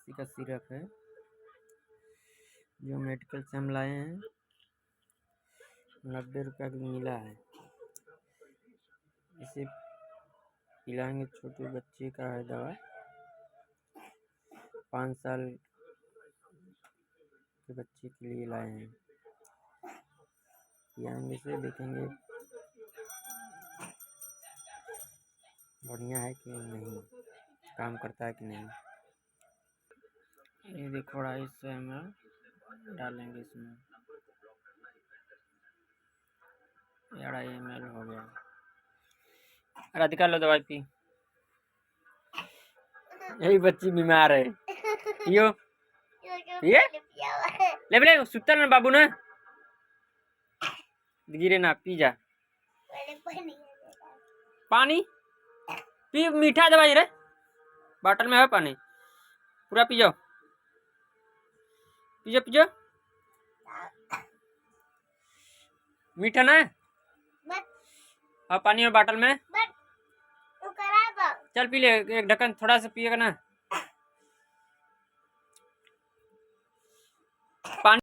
कैल्सी का सिरप है जो मेडिकल से हम लाए हैं। 90 रुपया का मिला है। इसे पिलाएंगे। छोटे बच्चे का है दवा। 5 साल के बच्चे के लिए लाए हैं। पिलाएंगे से देखेंगे बढ़िया है कि नहीं, काम करता है कि नहीं। ये देखो 250 ml डालेंगे इसमें। 2.5 ml हो गया। राधिका लो दवाई पी। यही बच्ची बीमार है। पियो ये ले ले सुता ना बाबू ना, गिरे ना। पी जा पानी। पी मीठा दवाई रे, बॉटल में है पानी। पूरा पी जाओ, पी जाओ, पी जाओ। मीठा ना हाँ, पानी और बॉटल में। चल पी ले, एक ढक्कन थोड़ा सा पिएगा ना पानी।